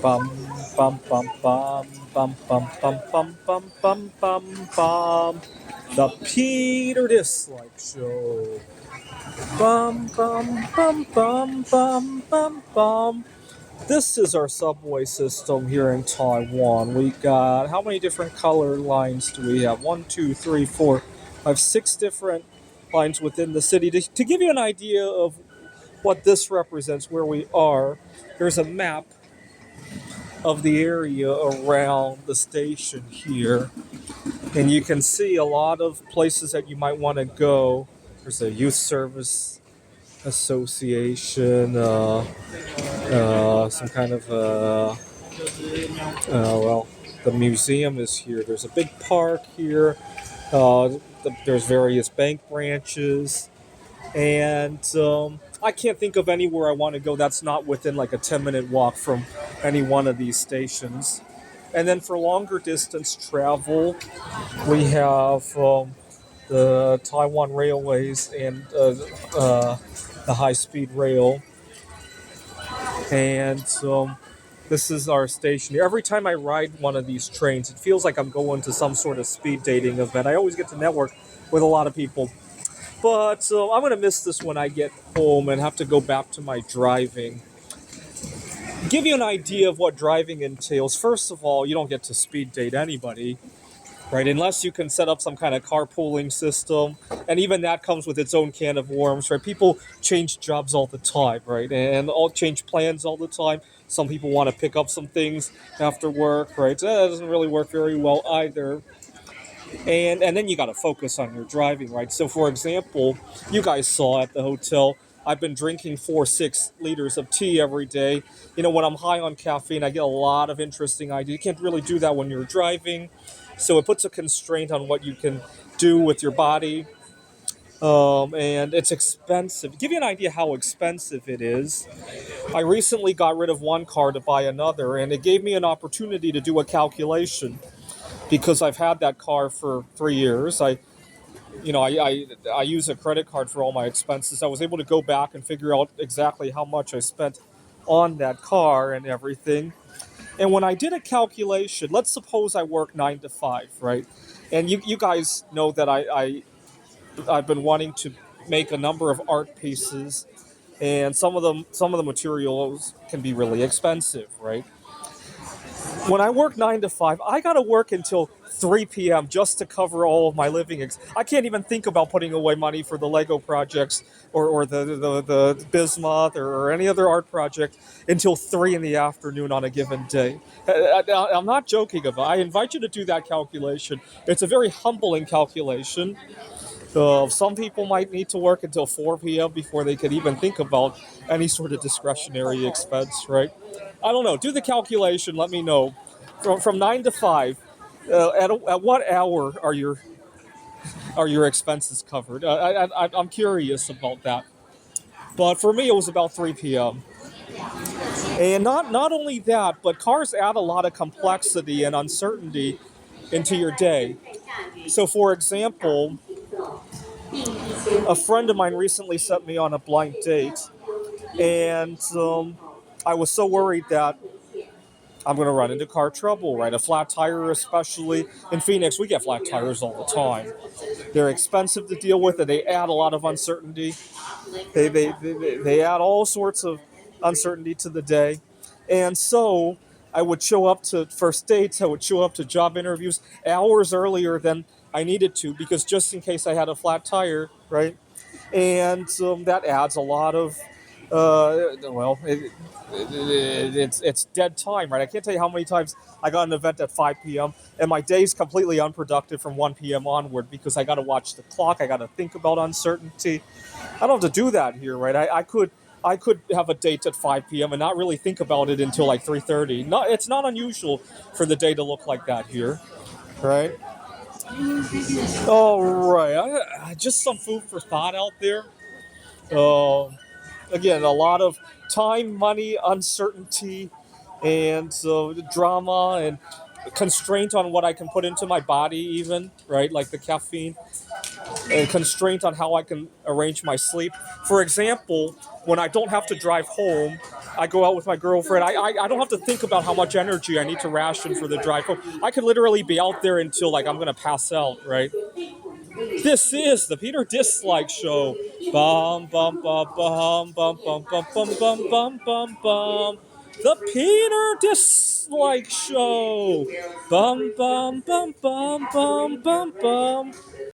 Bum bum bum bum bum bum bum bum bum bum bum bum. The Peter Dislike Show. Bum bum bum bum bum bum bum. This is our subway system here in Taiwan. We got how many different color lines do we have? One, two, three, four. I have six different lines within the city. To give you an idea of what this represents, where we are, there's a map of the area around the station here, and you can see a lot of places that you might want to go. There's a youth service association, some kind of well, the museum is here. There's a big park here. There's various bank branches, and I can't think of anywhere I want to go that's not within like a 10-minute walk from any one of these stations. And then for longer distance travel, we have the Taiwan Railways and the high speed rail. And this is our station here. Every time I ride one of these trains, it feels like I'm going to some sort of speed dating event. I always get to network with a lot of people. But I'm going to miss this when I get home and have to go back to my driving. Give you an idea of what driving entails. First of all, you don't get to speed date anybody, right? Unless you can set up some kind of carpooling system. And even that comes with its own can of worms, right? People change jobs all the time, right? And all change plans all the time. Some people want to pick up some things after work, right? That doesn't really work very well either. And then you got to focus on your driving, right? So, for example, you guys saw at the hotel, I've been drinking 4-6 liters of tea every day. You know, when I'm high on caffeine, I get a lot of interesting ideas. You can't really do that when you're driving, so it puts a constraint on what you can do with your body. And it's expensive. To give you an idea how expensive it is, I recently got rid of one car to buy another, and it gave me an opportunity to do a calculation because I've had that car for 3 years. I use a credit card for all my expenses. I was able to go back and figure out exactly how much I spent on that car and everything. And when I did a calculation, let's suppose I work 9 to 5, right? And you guys know that I've been wanting to make a number of art pieces, and some of the materials can be really expensive, right? When I work 9 to 5, I gotta work until 3 p.m. just to cover all of my living. I can't even think about putting away money for the Lego projects or the Bismuth or any other art project until 3 in the afternoon on a given day. I'm not joking about it. I invite you to do that calculation. It's a very humbling calculation. Some people might need to work until 4 p.m. before they could even think about any sort of discretionary expense, right? I don't know. Do the calculation. Let me know. From 9 to 5, at what hour are your expenses covered? I'm curious about that. But for me, it was about 3 p.m. And not only that, but cars add a lot of complexity and uncertainty into your day. So, for example, a friend of mine recently sent me on a blind date, and I was so worried that I'm going to run into car trouble, right? A flat tire, especially in Phoenix, we get flat tires all the time. They're expensive to deal with, and they add a lot of uncertainty. They add all sorts of uncertainty to the day. And so I would show up to first dates, I would show up to job interviews hours earlier than I needed to because just in case I had a flat tire, right? And that adds a lot of, it's dead time, right? I can't tell you how many times I got an event at 5 p.m. and my day's completely unproductive from 1 p.m. onward because I got to watch the clock. I got to think about uncertainty. I don't have to do that here, right? I could have a date at 5 p.m. and not really think about it until like 3:30. It's not unusual for the day to look like that here, right? All right, just some food for thought out there. Uh, Again, a lot of time, money, uncertainty, and drama and constraint on what I can put into my body, even, right? Like the caffeine. constraint on how I can arrange my sleep. For example, when I don't have to drive home, I go out with my girlfriend. I don't have to think about how much energy I need to ration for the drive home. I could literally be out there until like I'm gonna pass out, right? This is the Peter Dislike Show. Bum bum bum bum bum bum bum bum bum bum bum bum. The Peter Dislike Show. Bum bum bum bum bum bum bum.